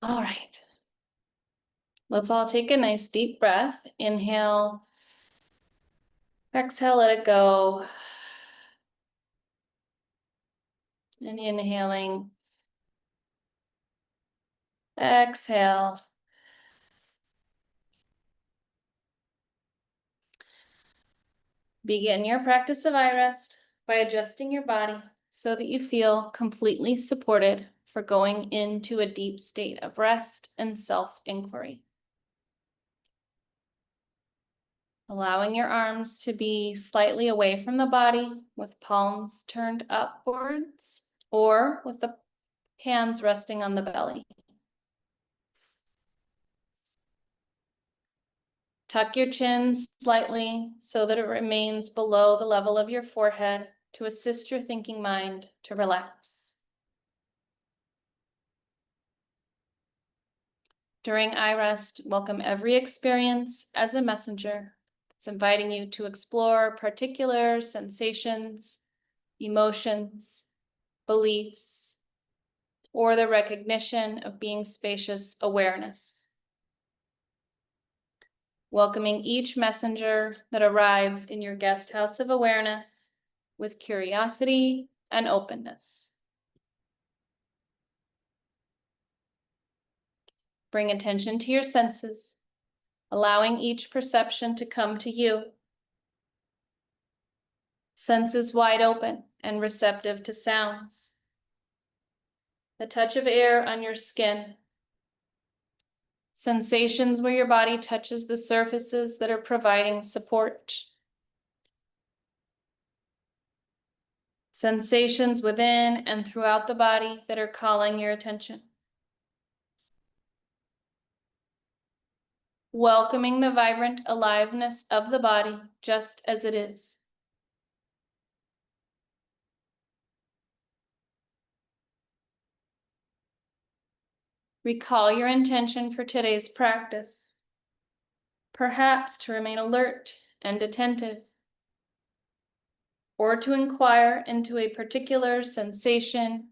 All right. Let's all take a nice deep breath. Inhale. Exhale, let it go. And inhaling. Exhale. Begin your practice of iRest by adjusting your body so that you feel completely supported for going into a deep state of rest and self-inquiry. Allowing your arms to be slightly away from the body with palms turned upwards or with the hands resting on the belly. Tuck your chin slightly so that it remains below the level of your forehead to assist your thinking mind to relax. During iRest, welcome every experience as a messenger. It's inviting you to explore particular sensations, emotions, beliefs, or the recognition of being spacious awareness. Welcoming each messenger that arrives in your guest house of awareness with curiosity and openness. Bring attention to your senses, allowing each perception to come to you. Senses wide open and receptive to sounds. The touch of air on your skin. Sensations where your body touches the surfaces that are providing support. Sensations within and throughout the body that are calling your attention. Welcoming the vibrant aliveness of the body just as it is. Recall your intention for today's practice, perhaps to remain alert and attentive, or to inquire into a particular sensation,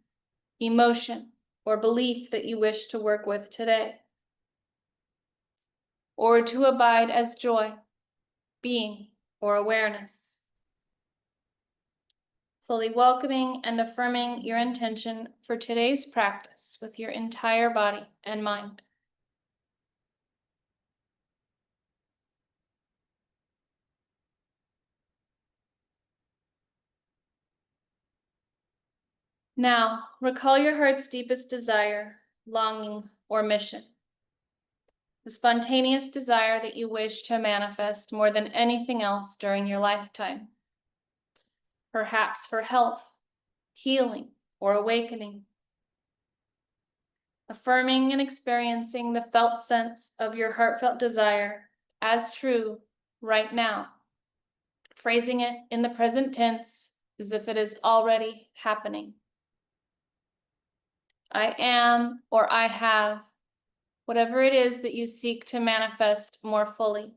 emotion, or belief that you wish to work with today, or to abide as joy, being, or awareness. Fully welcoming and affirming your intention for today's practice with your entire body and mind. Now, recall your heart's deepest desire, longing, or mission. The spontaneous desire that you wish to manifest more than anything else during your lifetime. Perhaps for health, healing, or awakening. Affirming and experiencing the felt sense of your heartfelt desire as true right now. Phrasing it in the present tense as if it is already happening. I am, or I have, whatever it is that you seek to manifest more fully.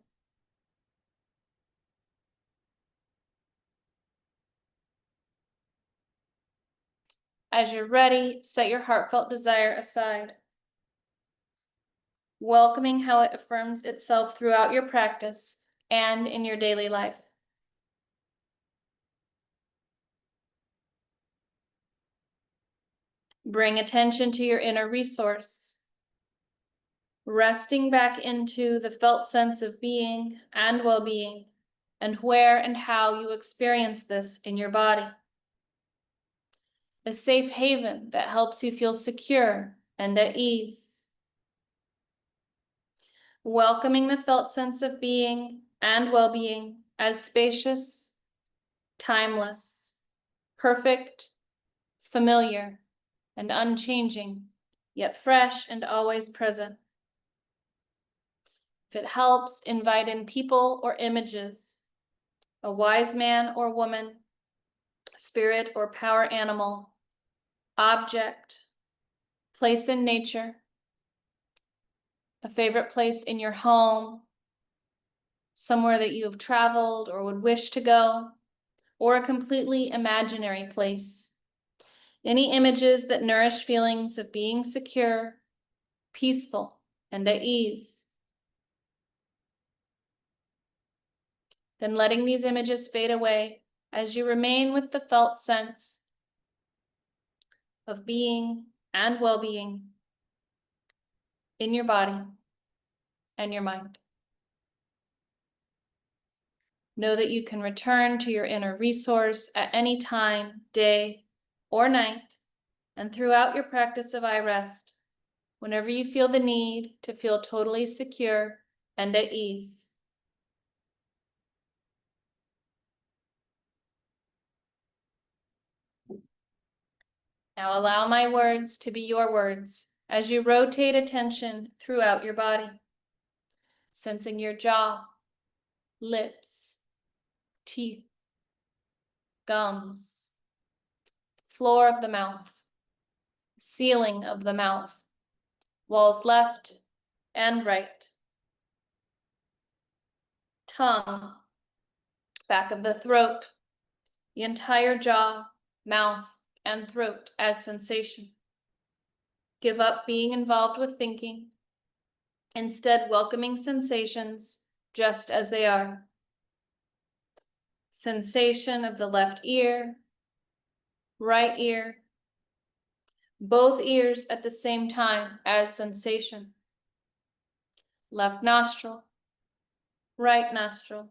As you're ready, set your heartfelt desire aside, welcoming how it affirms itself throughout your practice and in your daily life. Bring attention to your inner resource, resting back into the felt sense of being and well-being, and where and how you experience this in your body. A safe haven that helps you feel secure and at ease. Welcoming the felt sense of being and well-being as spacious, timeless, perfect, familiar, and unchanging, yet fresh and always present. If it helps, invite in people or images, a wise man or woman, spirit or power animal, object, place in nature, a favorite place in your home, somewhere that you have traveled or would wish to go, or a completely imaginary place. Any images that nourish feelings of being secure, peaceful, and at ease. Then letting these images fade away as you remain with the felt sense of being and well-being in your body and your mind. Know that you can return to your inner resource at any time, day, or night, and throughout your practice of iRest, whenever you feel the need to feel totally secure and at ease. Now allow my words to be your words as you rotate attention throughout your body, sensing your jaw, lips, teeth, gums, floor of the mouth, ceiling of the mouth, walls left and right, tongue, back of the throat, the entire jaw, mouth, and throat as sensation. Give up being involved with thinking, instead welcoming sensations just as they are. Sensation of the left ear, right ear, both ears at the same time as sensation. Left nostril, right nostril.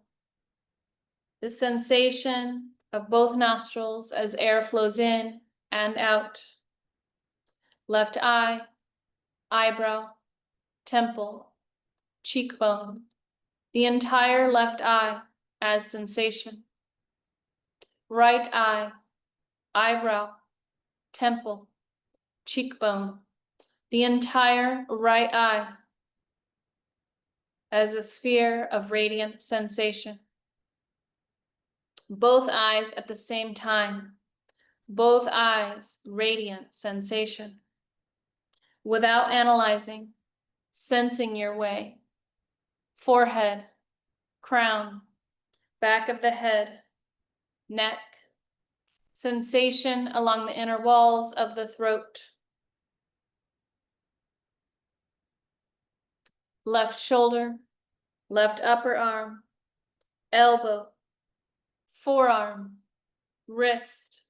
The sensation of both nostrils as air flows in and out. Left eye, eyebrow, temple, cheekbone, the entire left eye as sensation. Right eye, eyebrow, temple, cheekbone, the entire right eye as a sphere of radiant sensation. Both eyes at the same time, both eyes radiant sensation. Without analyzing, sensing your way. Forehead, crown, back of the head, neck, sensation along the inner walls of the throat. Left shoulder, left upper arm, elbow, forearm, wrist,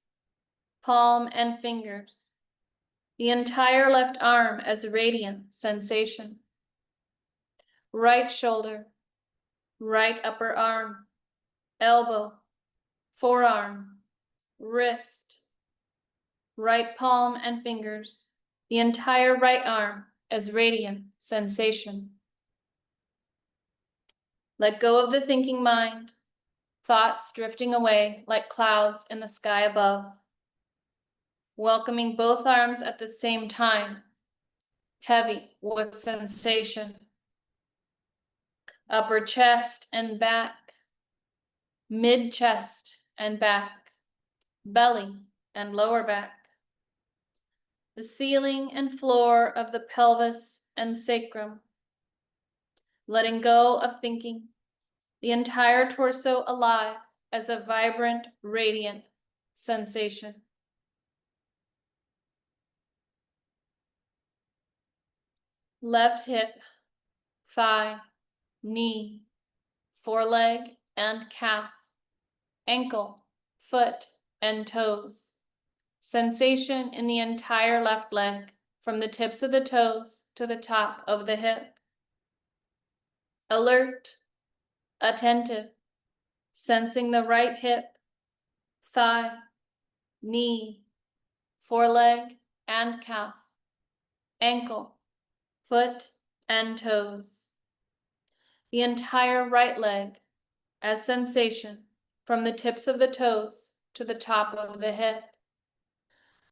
palm and fingers. The entire left arm as radiant sensation. Right shoulder, right upper arm, elbow, forearm, wrist, right palm and fingers. The entire right arm as radiant sensation. Let go of the thinking mind, thoughts drifting away like clouds in the sky above. Welcoming both arms at the same time, heavy with sensation. Upper chest and back, mid-chest and back, belly and lower back. The ceiling and floor of the pelvis and sacrum. Letting go of thinking, the entire torso alive as a vibrant, radiant sensation. Left hip, thigh, knee, foreleg and calf, ankle, foot, and toes. Sensation in the entire left leg, from the tips of the toes to the top of the hip. Alert, attentive, sensing the right hip, thigh, knee, foreleg and calf, ankle, foot, and toes. The entire right leg as sensation from the tips of the toes to the top of the hip.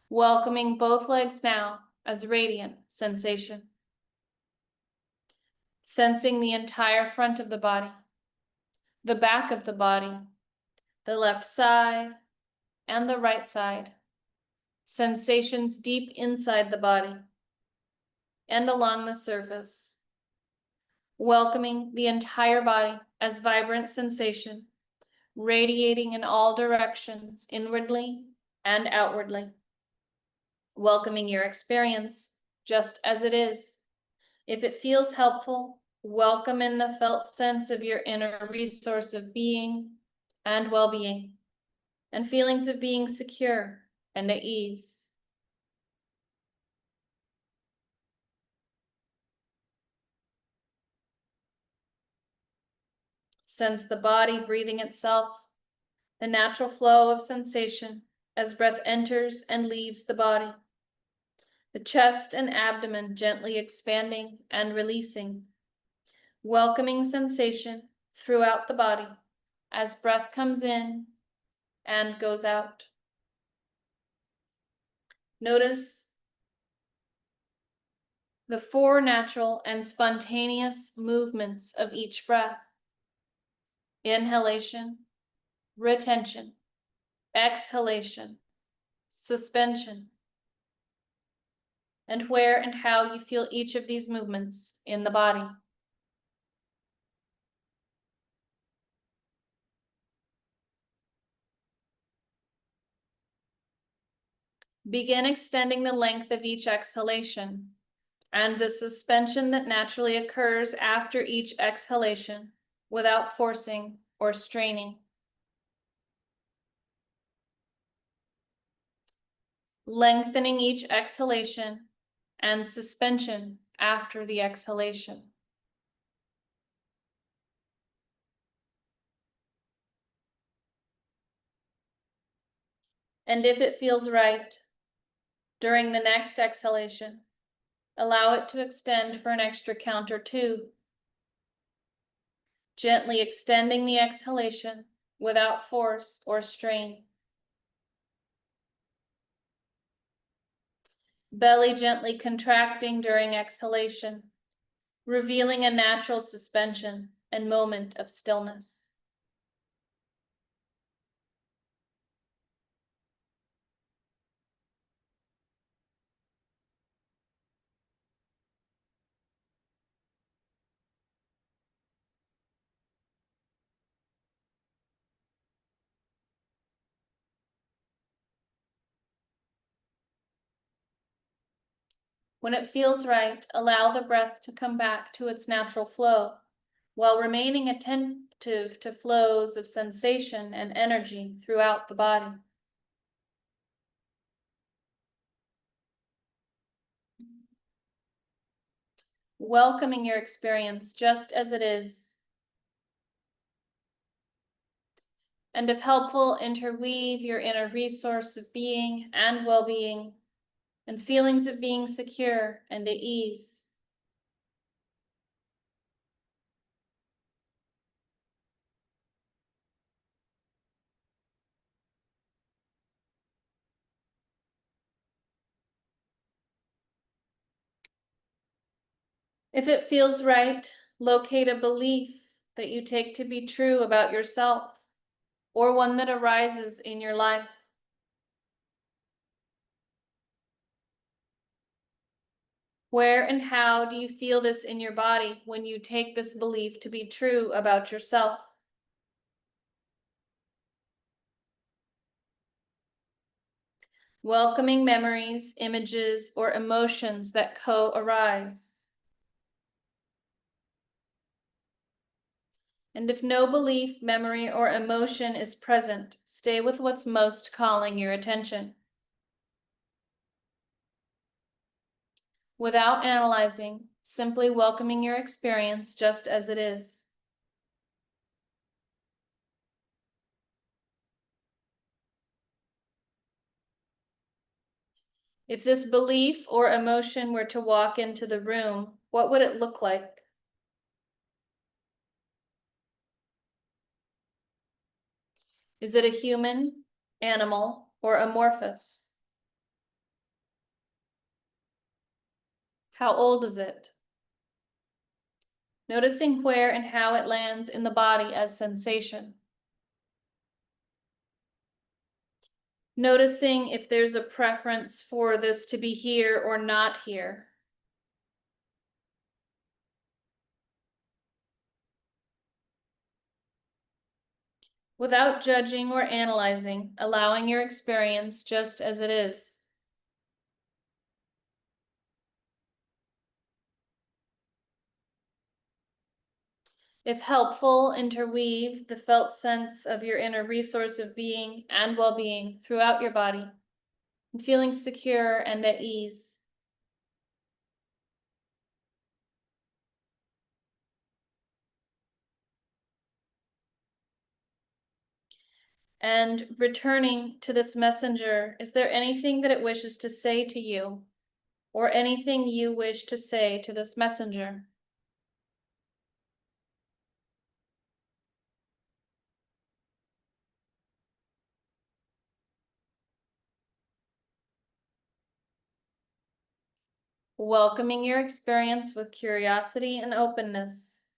Welcoming both legs now as radiant sensation. Sensing the entire front of the body, the back of the body, the left side and the right side. Sensations deep inside the body and along the surface. Welcoming the entire body as vibrant sensation, radiating in all directions, inwardly and outwardly. Welcoming your experience just as it is, If it feels helpful, welcome in the felt sense of your inner resource of being and well-being, and feelings of being secure and at ease. Sense the body breathing itself, the natural flow of sensation as breath enters and leaves the body. The chest and abdomen gently expanding and releasing, welcoming sensation throughout the body as breath comes in and goes out. Notice the 4 natural and spontaneous movements of each breath: inhalation, retention, exhalation, suspension, and where and how you feel each of these movements in the body. Begin extending the length of each exhalation and the suspension that naturally occurs after each exhalation without forcing or straining. Lengthening each exhalation and suspension after the exhalation. And if it feels right, during the next exhalation, allow it to extend for an extra count or 2. Gently extending the exhalation without force or strain. Belly gently contracting during exhalation, revealing a natural suspension and moment of stillness. When it feels right, allow the breath to come back to its natural flow, while remaining attentive to flows of sensation and energy throughout the body. Welcoming your experience just as it is. And if helpful, interweave your inner resource of being and well-being and feelings of being secure and at ease. If it feels right, locate a belief that you take to be true about yourself, or one that arises in your life. Where and how do you feel this in your body when you take this belief to be true about yourself? Welcoming memories, images, or emotions that co-arise. And if no belief, memory, or emotion is present, stay with what's most calling your attention. Without analyzing, simply welcoming your experience just as it is. If this belief or emotion were to walk into the room, what would it look like? Is it a human, animal, or amorphous? How old is it? Noticing where and how it lands in the body as sensation. Noticing if there's a preference for this to be here or not here. Without judging or analyzing, allowing your experience just as it is. If helpful, interweave the felt sense of your inner resource of being and well-being throughout your body, and feeling secure and at ease. And returning to this messenger, is there anything that it wishes to say to you, or anything you wish to say to this messenger? Welcoming your experience with curiosity and openness.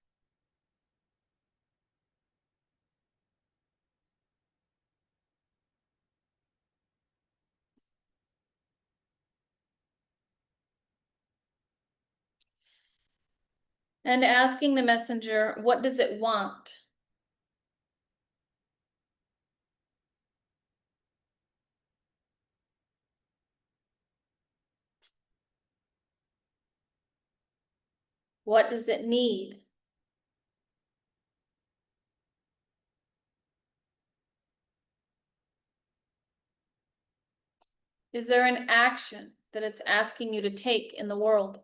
And asking the messenger, what does it want? What does it need? Is there an action that it's asking you to take in the world?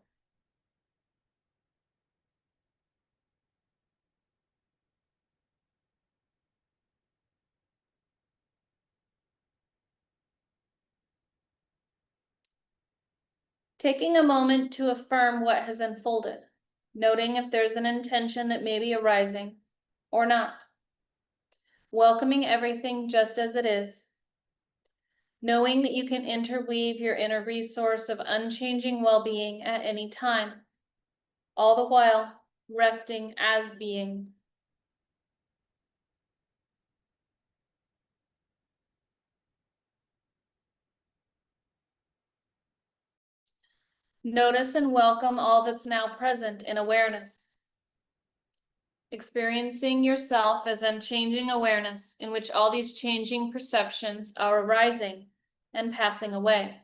Taking a moment to affirm what has unfolded, noting if there's an intention that may be arising or not. Welcoming everything just as it is, knowing that you can interweave your inner resource of unchanging well-being at any time, all the while resting as being. Notice and welcome all that's now present in awareness. Experiencing yourself as unchanging awareness in which all these changing perceptions are arising and passing away.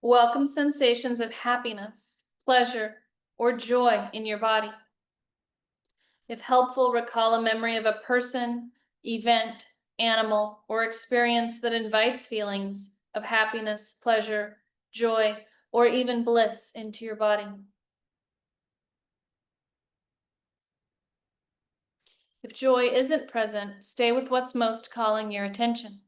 Welcome sensations of happiness, pleasure, or joy in your body. If helpful, recall a memory of a person, event, animal, or experience that invites feelings of happiness, pleasure, joy, or even bliss into your body. If joy isn't present, stay with what's most calling your attention.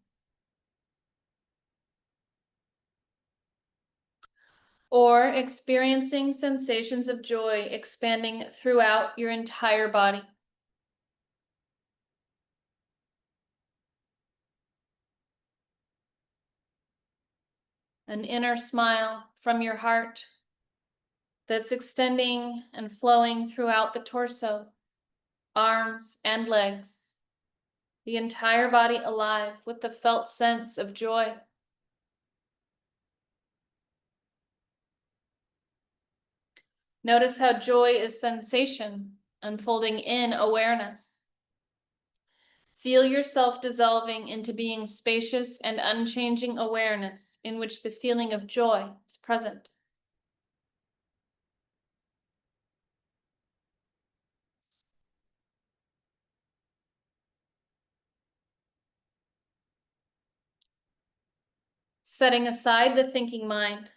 Or experiencing sensations of joy expanding throughout your entire body. An inner smile from your heart that's extending and flowing throughout the torso, arms, and legs, the entire body alive with the felt sense of joy. Notice how joy is sensation unfolding in awareness. Feel yourself dissolving into being spacious and unchanging awareness in which the feeling of joy is present. Setting aside the thinking mind,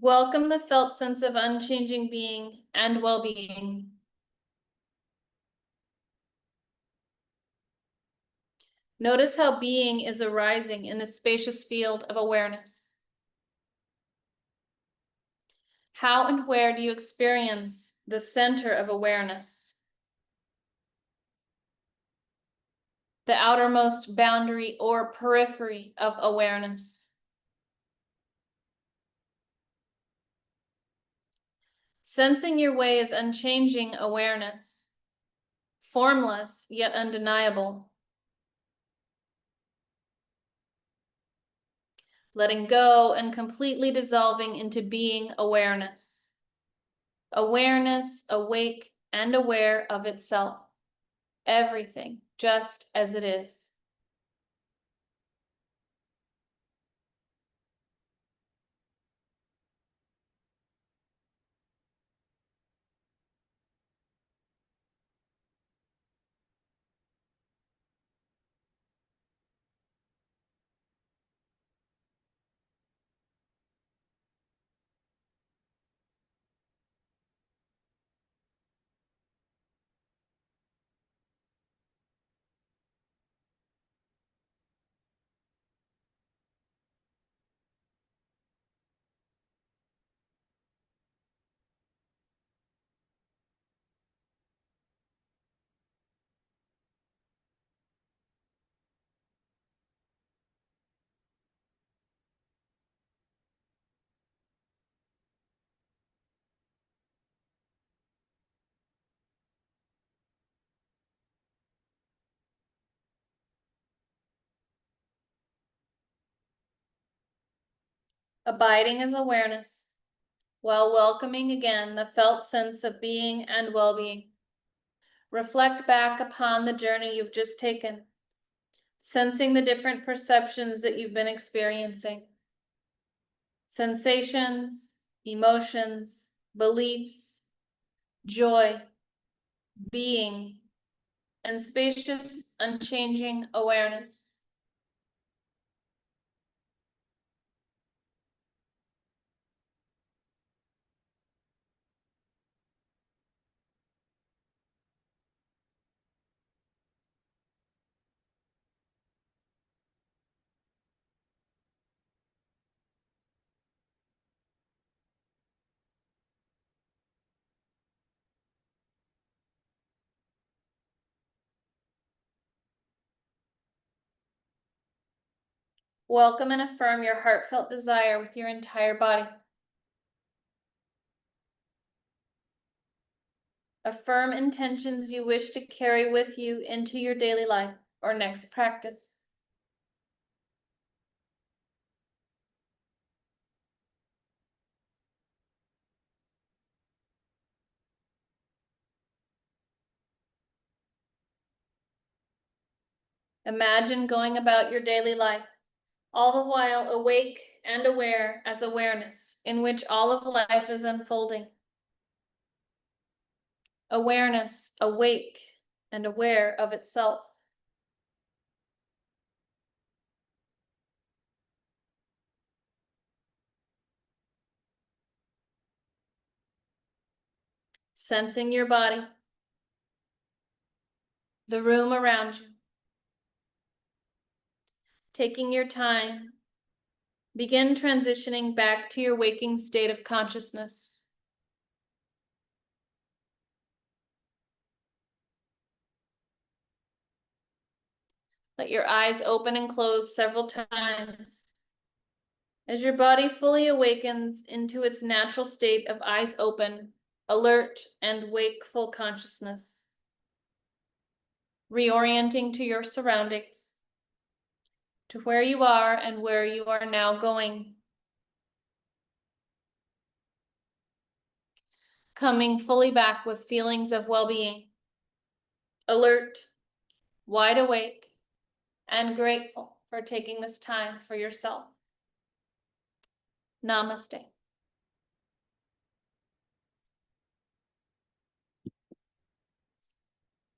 welcome the felt sense of unchanging being and well-being. Notice how being is arising in the spacious field of awareness. How and where do you experience the center of awareness? The outermost boundary or periphery of awareness. Sensing your way is unchanging awareness, formless yet undeniable. Letting go and completely dissolving into being awareness. Awareness, awake and aware of itself. everything just as it is. Abiding as awareness, while welcoming again the felt sense of being and well-being. Reflect back upon the journey you've just taken, sensing the different perceptions that you've been experiencing. Sensations, emotions, beliefs, joy, being, and spacious, unchanging awareness. Welcome and affirm your heartfelt desire with your entire body. Affirm intentions you wish to carry with you into your daily life or next practice. Imagine going about your daily life, all the while awake and aware as awareness, in which all of life is unfolding. Awareness, awake and aware of itself. Sensing your body, the room around you. Taking your time, begin transitioning back to your waking state of consciousness. Let your eyes open and close several times. As your body fully awakens into its natural state of eyes open, alert, and wakeful consciousness. Reorienting to your surroundings, to where you are and where you are now going. Coming fully back with feelings of well-being, alert, wide awake, and grateful for taking this time for yourself. Namaste.